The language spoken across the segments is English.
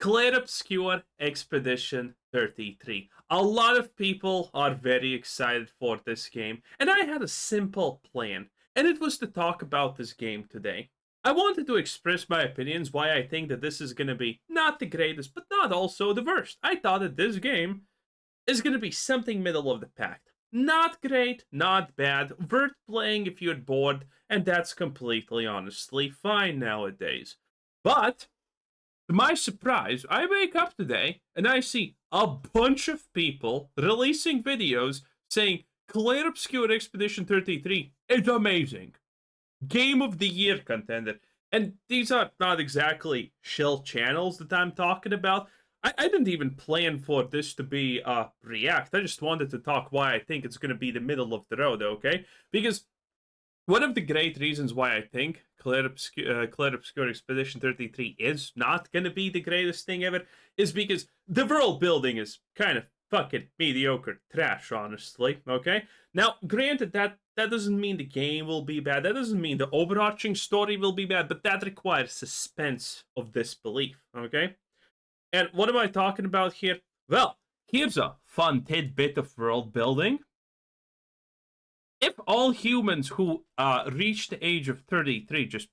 Clair Obscur Expedition 33. A lot of people are very excited for this game, and I had a simple plan, and it was to talk about this game today. I wanted to express my opinions why I think that this is going to be not the greatest, but not also the worst. I thought that this game is going to be something middle of the pack. Not great, not bad, worth playing if you're bored, and that's completely honestly fine nowadays. But to my surprise, I wake up today and I see a bunch of people releasing videos saying Clair Obscur Expedition 33 is amazing. Game of the Year contender. And these are not exactly shill channels that I'm talking about. I didn't even plan for this to be a react. I just wanted to talk why I think it's going to be the middle of the road, okay? Because one of the great reasons why I think Clair Obscur Expedition 33 is not going to be the greatest thing ever is because the world building is kind of fucking mediocre trash, honestly, okay? Now, granted, that doesn't mean the game will be bad. That doesn't mean the overarching story will be bad, but that requires suspense of disbelief, okay? And what am I talking about here? Well, here's a fun tidbit of world building. If all humans who reach the age of 33 just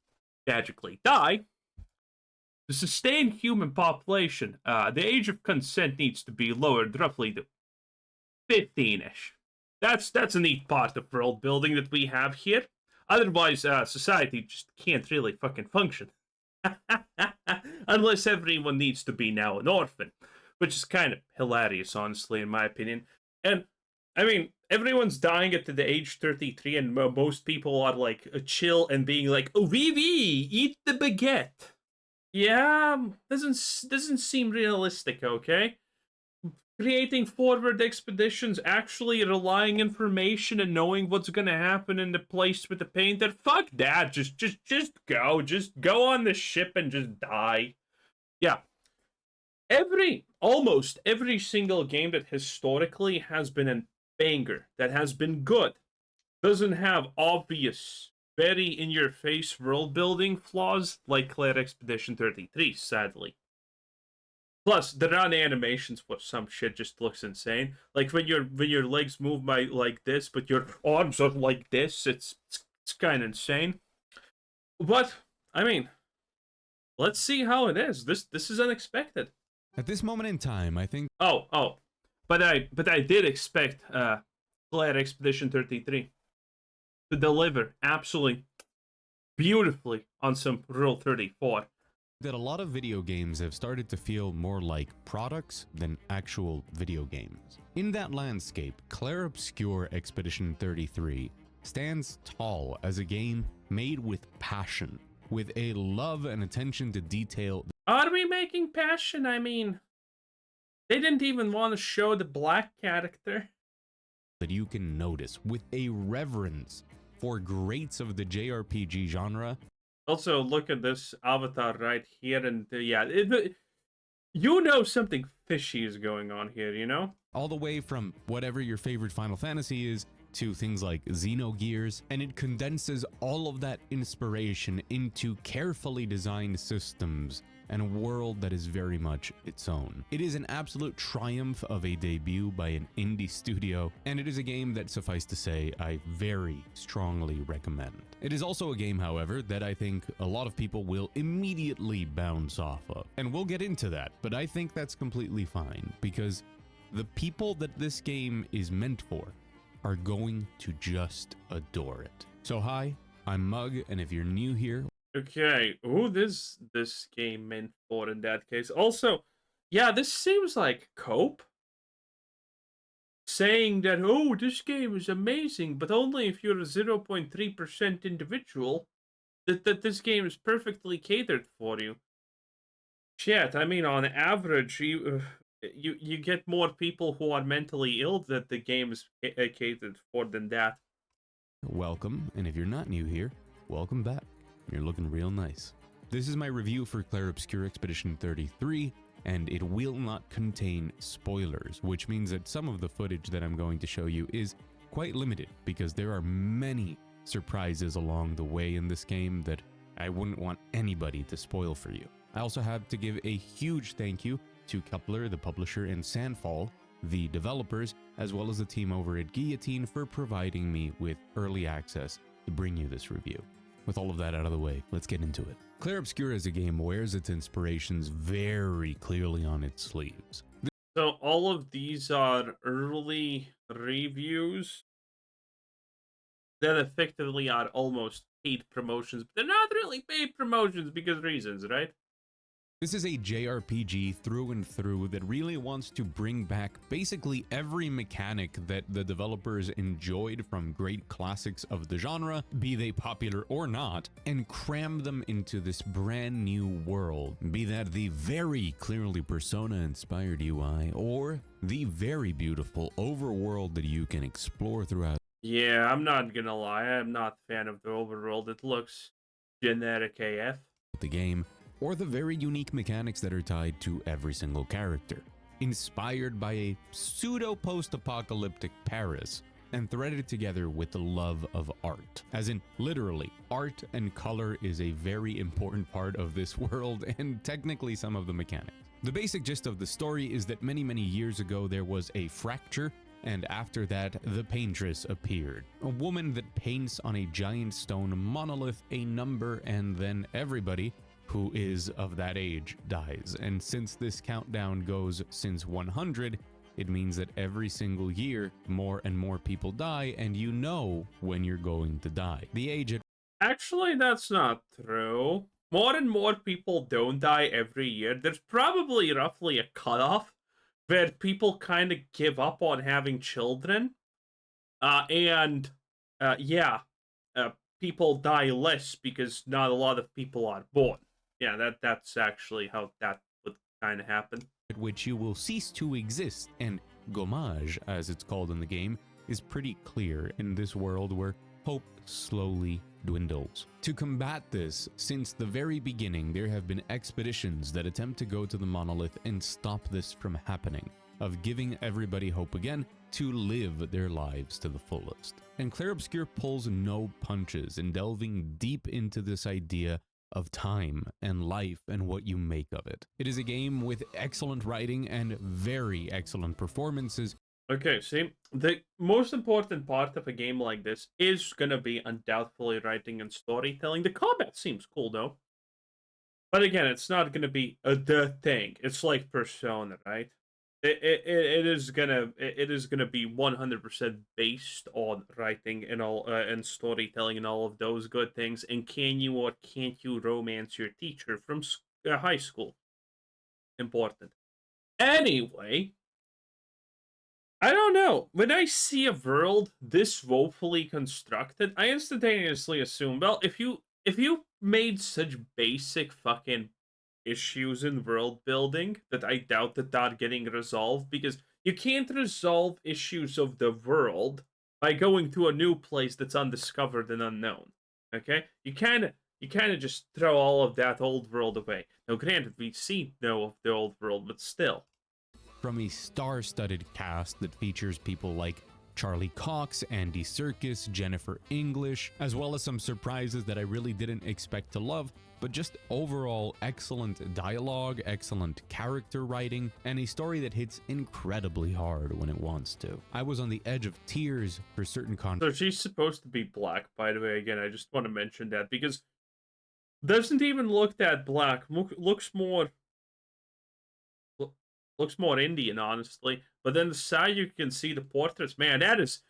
magically die, to sustain human population, the age of consent needs to be lowered roughly to 15-ish. That's a neat part of world building that we have here. Otherwise, society just can't really fucking function. Unless everyone needs to be now an orphan, which is kind of hilarious, honestly, in my opinion. And I mean, everyone's dying at the age 33, and most people are like chill and being like, "Oh, oui, eat the baguette." Yeah, doesn't seem realistic. Okay, creating forward expeditions, actually relying information and knowing what's gonna happen in the place with the painter. Fuck that. Just go on the ship and just die. Yeah. Almost every single game that historically has been a banger, that has been good, doesn't have obvious, very in-your-face world-building flaws like Clair Expedition 33, sadly. Plus, the run animations for some shit just looks insane. Like when your legs move like this, but your arms are like this. It's kind of insane. But I mean, let's see how it is. This is unexpected. At this moment in time, I think. But I did expect Clair Expedition 33 to deliver absolutely beautifully on some Rule 34. That a lot of video games have started to feel more like products than actual video games. In that landscape, Clair Obscur Expedition 33 stands tall as a game made with passion, with a love and attention to detail. Are we making passion? I mean, they didn't even want to show the black character. That you can notice, with a reverence for greats of the JRPG genre. Also, look at this avatar right here, and you know something fishy is going on here, you know? All the way from whatever your favorite Final Fantasy is, to things like Xenogears, and it condenses all of that inspiration into carefully designed systems and a world that is very much its own. It is an absolute triumph of a debut by an indie studio, and it is a game that, suffice to say, I very strongly recommend. It is also a game, however, that I think a lot of people will immediately bounce off of, and we'll get into that, but I think that's completely fine, because the people that this game is meant for are going to just adore it. So hi, I'm Mug, and if you're new here, okay, who this game meant for in that case? Also, yeah, this seems like Cope saying that, oh, this game is amazing, but only if you're a 0.3% individual, that this game is perfectly catered for you. Shit, I mean, on average, you get more people who are mentally ill that the game is catered for than that. welcome, and if you're not new here, welcome back. You're looking real nice. This is my review for Clair Obscur Expedition 33, and it will not contain spoilers, which means that some of the footage that I'm going to show you is quite limited, because there are many surprises along the way in this game that I wouldn't want anybody to spoil for you. I also have to give a huge thank you to Kepler, the publisher, and Sandfall, the developers, as well as the team over at Guillotine for providing me with early access to bring you this review. With all of that out of the way, let's get into it. Clair Obscur as a game wears its inspirations very clearly on its sleeves. So all of these are early reviews that effectively are almost paid promotions, but they're not really paid promotions because reasons, right? This is a JRPG through and through that really wants to bring back basically every mechanic that the developers enjoyed from great classics of the genre, be they popular or not, and cram them into this brand new world, be that the very clearly Persona-inspired UI or the very beautiful overworld that you can explore throughout. Yeah, I'm not gonna lie, I'm not a fan of the overworld. It looks generic AF. The game, or the very unique mechanics that are tied to every single character, inspired by a pseudo-post-apocalyptic Paris and threaded together with the love of art. As in, literally, art and color is a very important part of this world and technically some of the mechanics. The basic gist of the story is that many years ago there was a fracture, and after that, the Paintress appeared. A woman that paints on a giant stone monolith a number, and then everybody who is of that age dies. And since this countdown goes since 100, it means that every single year, more and more people die, and you know when you're going to die. The age at Actually, that's not true. More and more people don't die every year. There's probably roughly a cutoff where people kind of give up on having children. Yeah, people die less because not a lot of people are born. Yeah, that's actually how that would kind of happen. which you will cease to exist, and gommage, as it's called in the game, is pretty clear in this world where hope slowly dwindles. To combat this, since the very beginning, there have been expeditions that attempt to go to the monolith and stop this from happening, of giving everybody hope again to live their lives to the fullest. And Clair Obscur pulls no punches in delving deep into this idea of time and life and what you make of it. It is a game with excellent writing and very excellent performances. Okay, see, the most important part of a game like this is gonna be undoubtedly writing and storytelling. The combat seems cool though, but again, it's not gonna be the thing. It's like Persona, right? It is gonna be 100% based on writing and all and storytelling and all of those good things. And can you or can't you romance your teacher from high school? Important. Anyway, I don't know. When I see a world this woefully constructed, I instantaneously assume, well, if you made such basic fucking issues in world building that I doubt that are getting resolved, because you can't resolve issues of the world by going to a new place that's undiscovered and unknown. Okay? You kind of just throw all of that old world away. Now granted, we see no of the old world, but still. From a star-studded cast that features people like Charlie Cox, Andy Serkis, Jennifer English, as well as some surprises that I really didn't expect to love, but just overall excellent dialogue, excellent character writing, and a story that hits incredibly hard when it wants to. I was on the edge of tears for certain So she's supposed to be black, by the way. Again, I just want to mention that because doesn't even look that black. Looks more Indian, honestly. But then the side you can see the portraits. Man, that is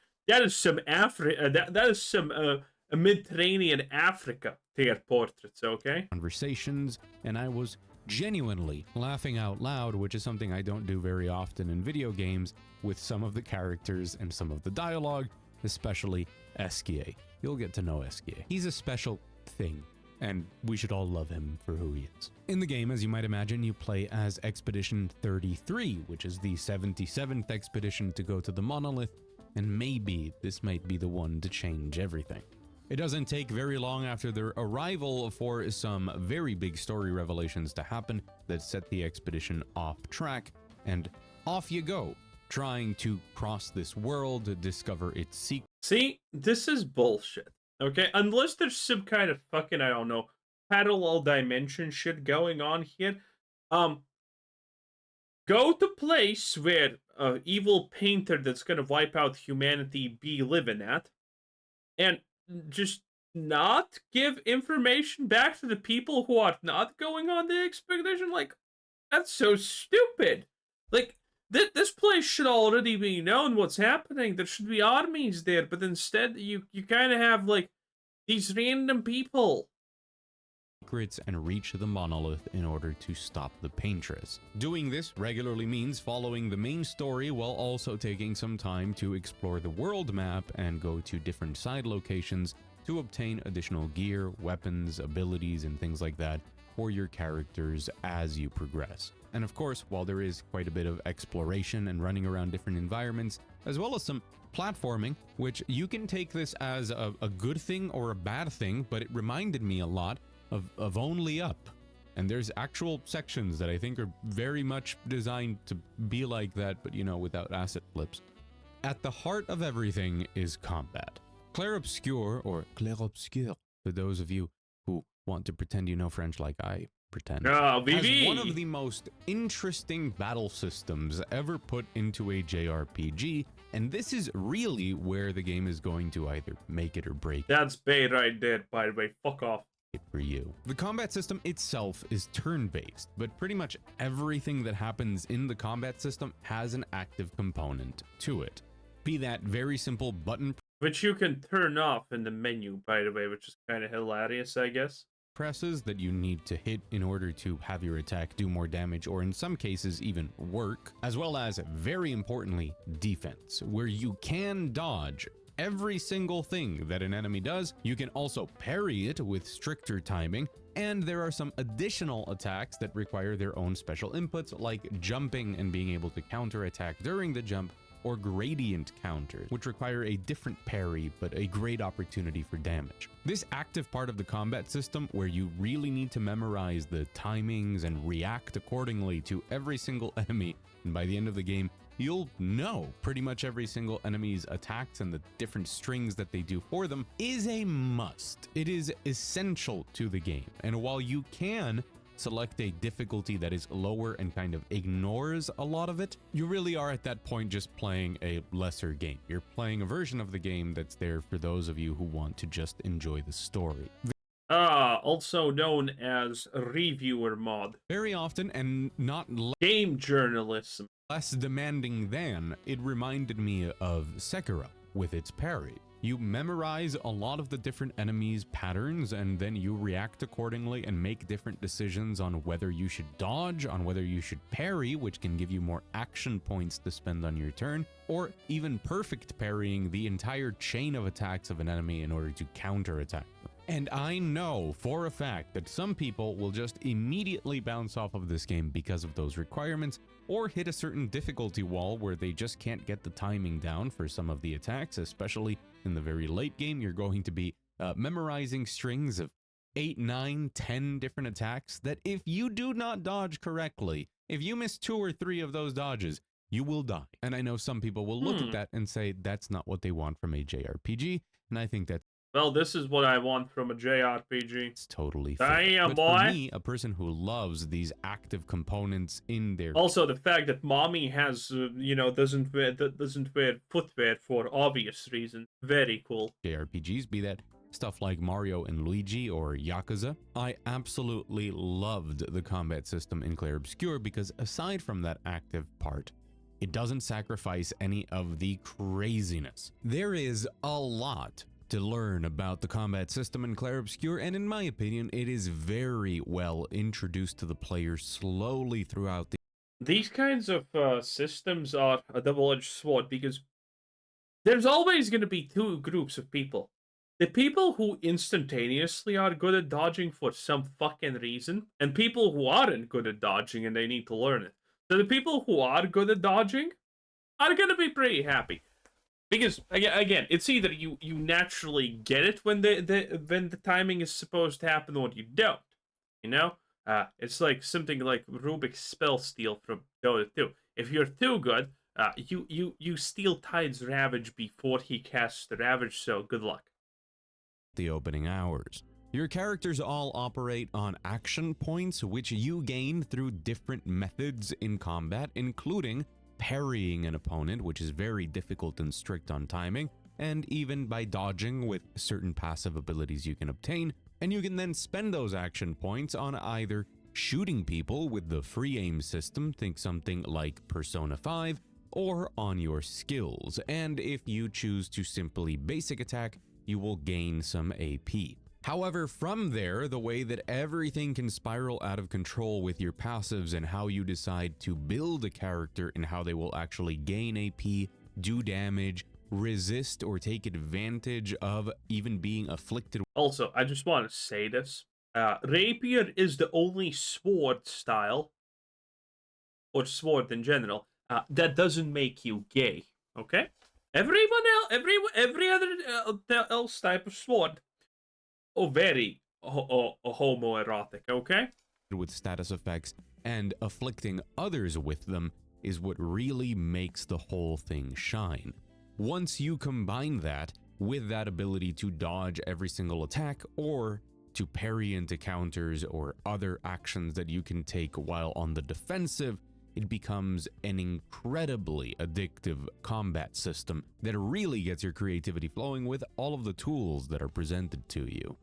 some that is some Mediterranean Africa tier portraits. Okay. conversations, and I was genuinely laughing out loud, which is something I don't do very often in video games, with some of the characters and some of the dialogue, especially Esquier. You'll get to know Esquier. He's a special thing, and we should all love him for who he is. In the game, as you might imagine, you play as Expedition 33, which is the 77th expedition to go to the monolith, and maybe this might be the one to change everything. It doesn't take very long after their arrival for some very big story revelations to happen that set the expedition off track, and off you go, trying to cross this world, discover its secrets. See, this is bullshit. Okay, unless there's some kind of fucking, I don't know, parallel dimension shit going on here. Um, go to place where evil painter that's gonna wipe out humanity be living at, and just not give information back to the people who are not going on the expedition. Like, that's so stupid. Like, this place should already be known what's happening. There should be armies there, but instead you kind of have like these random people. Secrets and reach the monolith in order to stop the paintress. Doing this regularly means following the main story while also taking some time to explore the world map and go to different side locations to obtain additional gear, weapons, abilities, and things like that for your characters as you progress. And of course, while there is quite a bit of exploration and running around different environments, as well as some platforming, which you can take this as a good thing or a bad thing, but it reminded me a lot of Only Up. And there's actual sections that I think are very much designed to be like that, but you know, without asset flips. At the heart of everything is combat. Clair Obscur, or Clair Obscur, for those of you who want to pretend you know French like I pretend, Oh, has one of the most interesting battle systems ever put into a JRPG, and this is really where the game is going to either make it or break That's bait right there, by the way. Fuck off. it for you. The combat system itself is turn-based, but pretty much everything that happens in the combat system has an active component to it. Be that very simple button Which you can turn off in the menu, by the way, which is kind of hilarious, I guess. presses that you need to hit in order to have your attack do more damage, or in some cases even work, as well as, very importantly, defense, where you can dodge every single thing that an enemy does. You can also parry it with stricter timing, and there are some additional attacks that require their own special inputs, like jumping and being able to counterattack during the jump, or gradient counters, which require a different parry but a great opportunity for damage. This active part of the combat system, where you really need to memorize the timings and react accordingly to every single enemy, and by the end of the game, you'll know pretty much every single enemy's attacks and the different strings that they do for them, is a must. It is essential to the game, and while you can select a difficulty that is lower and kind of ignores a lot of it, you really are at that point just playing a lesser game. You're playing a version of the game that's there for those of you who want to just enjoy the story. Also known as reviewer mod. Very often, and not Game journalism. less demanding than, it reminded me of Sekiro with its parry. You memorize a lot of the different enemies' patterns, and then you react accordingly and make different decisions on whether you should dodge, on whether you should parry, which can give you more action points to spend on your turn, or even perfect parrying the entire chain of attacks of an enemy in order to counterattack them. And I know for a fact that some people will just immediately bounce off of this game because of those requirements, or hit a certain difficulty wall where they just can't get the timing down for some of the attacks, especially in the very late game. You're going to be memorizing strings of 8, 9, 10 different attacks that if you do not dodge correctly, if you miss 2 or 3 of those dodges, you will die. And I know some people will look at that and say that's not what they want from a JRPG, and I think that's Well, this is what I want from a JRPG. totally fair. Damn, But boy. for me, a person who loves these active components in their Also, the fact that mommy has, doesn't wear footwear for obvious reasons. Very cool. JRPGs, be that stuff like Mario and Luigi or Yakuza, I absolutely loved the combat system in Clair Obscur because aside from that active part, it doesn't sacrifice any of the craziness. There is a lot to learn about the combat system in Clair Obscur, and in my opinion, it is very well introduced to the player slowly throughout the These kinds of systems are a double-edged sword because there's always going to be two groups of people. The people who instantaneously are good at dodging for some fucking reason, and people who aren't good at dodging and they need to learn it. So the people who are good at dodging are going to be pretty happy. Because again, it's either you naturally get it when the timing is supposed to happen, or you don't. You know, it's like something like Rubik's spell steal from Dota 2. If you're too good, you steal Tide's Ravage before he casts the Ravage. So good luck. opening hours. Your characters all operate on action points, which you gain through different methods in combat, including parrying an opponent, which is very difficult and strict on timing, and even by dodging with certain passive abilities you can obtain, and you can then spend those action points on either shooting people with the free aim system, think something like Persona 5, or on your skills, and if you choose to simply basic attack, you will gain some AP. However, from there, the way that everything can spiral out of control with your passives and how you decide to build a character and how they will actually gain AP, do damage, resist, or take advantage of even being afflicted. Also, I just want to say this. Rapier is the only sword style, or sword in general, that doesn't make you gay. Okay, everyone else, every other else type of sword, very homoerotic. Okay, with status effects and afflicting others with them is what really makes the whole thing shine. Once you combine that with that ability to dodge every single attack or to parry into counters or other actions that you can take while on the defensive, it becomes an incredibly addictive combat system that really gets your creativity flowing with all of the tools that are presented to you.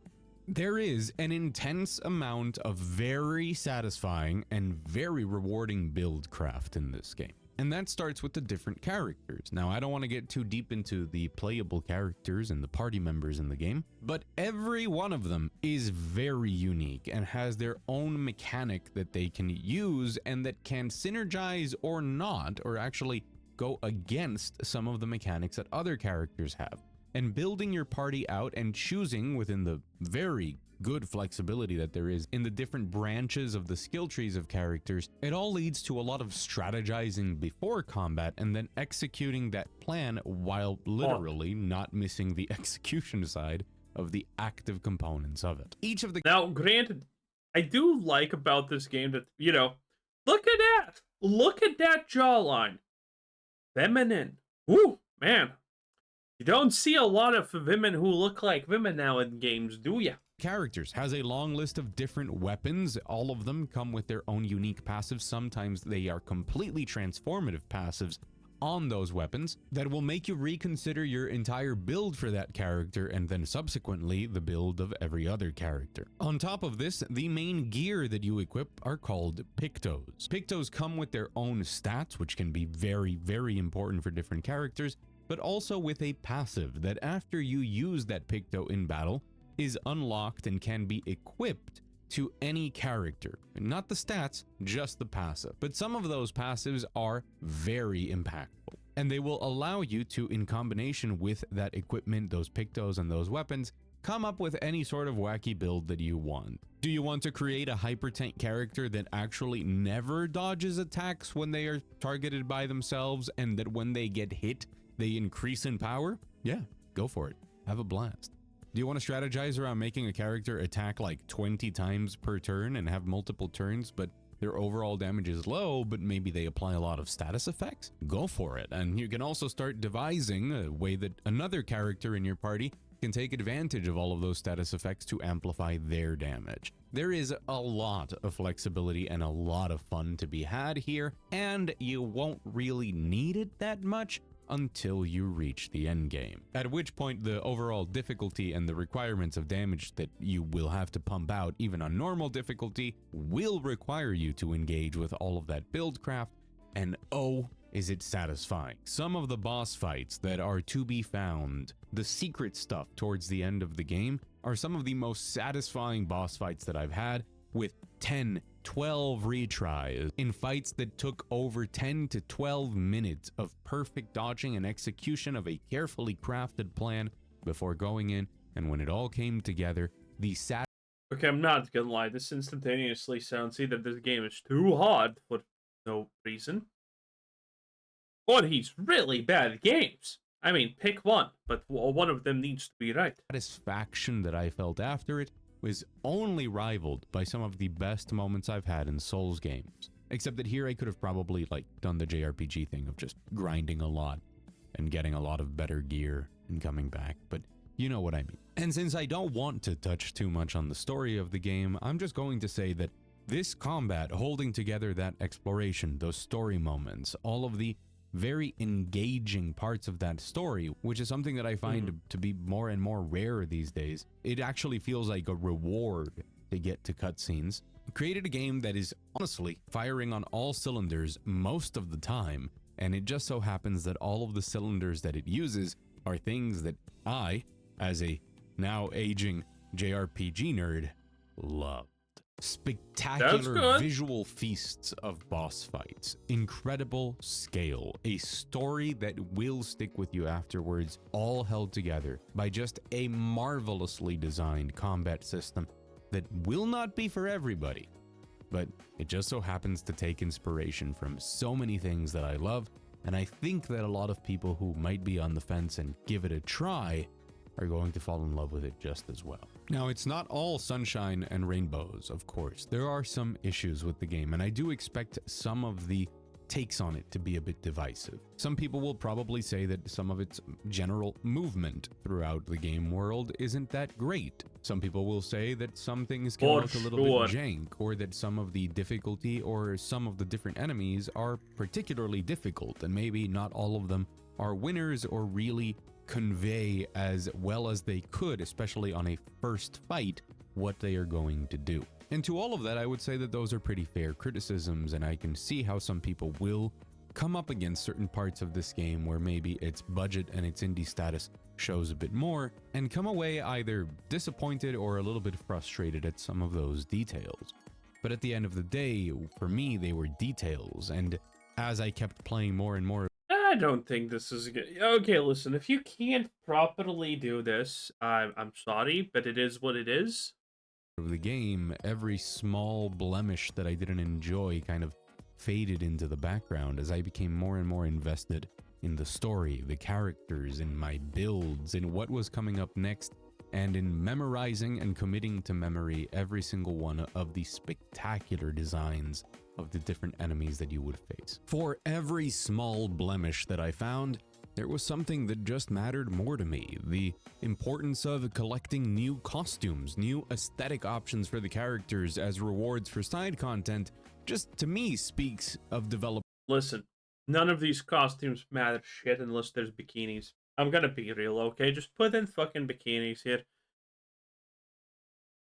There is an intense amount of very satisfying and very rewarding buildcraft in this game. And that starts with the different characters. Now, I don't want to get too deep into the playable characters and the party members in the game, but every one of them is very unique and has their own mechanic that they can use and that can synergize or not, or actually go against some of the mechanics that other characters have. And building your party out and choosing within the very good flexibility that there is in the different branches of the skill trees of characters, it all leads to a lot of strategizing before combat and then executing that plan while literally not missing the execution side of the active components of it. Each of the... Now, granted, I do like about this game that, you know, look at that! Look at that jawline. Feminine. Ooh, man. You don't see a lot of women who look like women now in games, do ya? Characters has a long list of different weapons. All of them come with their own unique passives. Sometimes they are completely transformative passives on those weapons that will make you reconsider your entire build for that character and then subsequently the build of every other character. On top of this, the main gear that you equip are called pictos. Pictos come with their own stats, which can be very, very important for different characters, but also with a passive that after you use that picto in battle is unlocked and can be equipped to any character. Not the stats, just the passive. But some of those passives are very impactful, and they will allow you to, in combination with that equipment, those pictos and those weapons, come up with any sort of wacky build that you want. Do you want to create a hyper tank character that actually never dodges attacks when they are targeted by themselves and that when they get hit, they increase in power? Yeah, go for it. Have a blast. Do you want to strategize around making a character attack like 20 times per turn and have multiple turns, but their overall damage is low, but maybe they apply a lot of status effects? Go for it. And you can also start devising a way that another character in your party can take advantage of all of those status effects to amplify their damage. There is a lot of flexibility and a lot of fun to be had here, and you won't really need it that much until you reach the end game, at which point the overall difficulty and the requirements of damage that you will have to pump out even on normal difficulty will require you to engage with all of that buildcraft, and oh, is it satisfying. Some of the boss fights that are to be found, the secret stuff towards the end of the game, are some of the most satisfying boss fights that I've had, with 10, 12 retries in fights that took over 10 to 12 minutes of perfect dodging and execution of a carefully crafted plan before going in, and when it all came together, the Okay, I'm not gonna lie, this instantaneously sounds either this game is too hard for no reason, or he's really bad at games. I mean, pick one, but one of them needs to be right. satisfaction that I felt after it was only rivaled by some of the best moments I've had in Souls games. Except that here I could have probably done the JRPG thing of just grinding a lot and getting a lot of better gear and coming back, but you know what I mean. And since I don't want to touch too much on the story of the game, I'm just going to say that this combat, holding together that exploration, those story moments, all of the very engaging parts of that story, which is something that I find to be more and more rare these days, it actually feels like a reward to get to cutscenes. Created a game that is honestly firing on all cylinders most of the time, and it just so happens that all of the cylinders that it uses are things that I, as a now aging JRPG nerd, love. Spectacular visual feasts of boss fights, incredible scale, a story that will stick with you afterwards, all held together by just a marvelously designed combat system that will not be for everybody, but it just so happens to take inspiration from so many things that I love, and I think that a lot of people who might be on the fence and give it a try are going to fall in love with it just as well. Now, it's not all sunshine and rainbows, of course. There are some issues with the game, and I do expect some of the takes on it to be a bit divisive. Some people will probably say that some of its general movement throughout the game world isn't that great. Some people will say that some things can look a little bit jank, or that some of the difficulty or some of the different enemies are particularly difficult, and maybe not all of them are winners or really convey as well as they could, especially on a first fight, what they are going to do. And to all of that, I would say that those are pretty fair criticisms, and I can see how some people will come up against certain parts of this game where maybe its budget and its indie status shows a bit more, and come away either disappointed or a little bit frustrated at some of those details. But at the end of the day, for me, they were details, and as I kept playing more and more, I don't think this is good. Okay, listen, if you can't properly do this, I'm sorry, but it is what it is. Of the game, every small blemish that I didn't enjoy kind of faded into the background as I became more and more invested in the story, the characters, in my builds, in what was coming up next, and in memorizing and committing to memory every single one of the spectacular designs of the different enemies that you would face. For every small blemish that I found, there was something that just mattered more to me. The importance of collecting new costumes, new aesthetic options for the characters as rewards for side content, just to me speaks of development. Listen, none of these costumes matter shit unless there's bikinis. I'm gonna be real, okay? Just put in fucking bikinis here.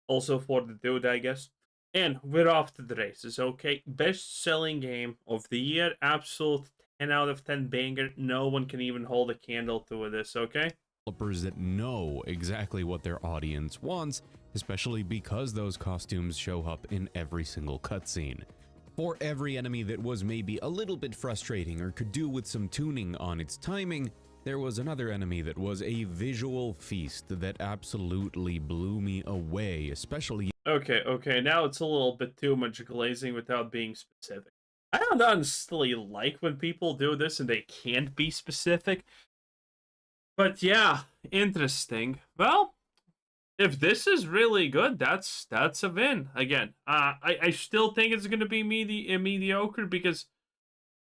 Also for the dude, I guess. And we're off to the races, okay? Best-selling game of the year, absolute 10 out of 10 banger. No one can even hold a candle to this, okay? Developers that know exactly what their audience wants, especially because those costumes show up in every single cutscene. For every enemy that was maybe a little bit frustrating or could do with some tuning on its timing, there was another enemy that was a visual feast that absolutely blew me away, especially... Okay, now it's a little bit too much glazing without being specific. I don't honestly like when people do this and they can't be specific. But yeah, interesting. Well, if this is really good, that's a win. Again, I still think it's going to be mediocre because,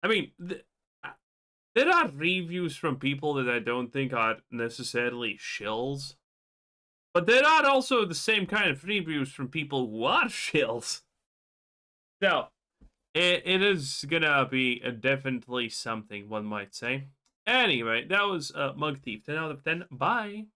I mean... there are reviews from people that I don't think are necessarily shills. But there are also the same kind of reviews from people who are shills. So, it is gonna be definitely something, one might say. Anyway, that was Mug Thief. 10 out of 10. Bye.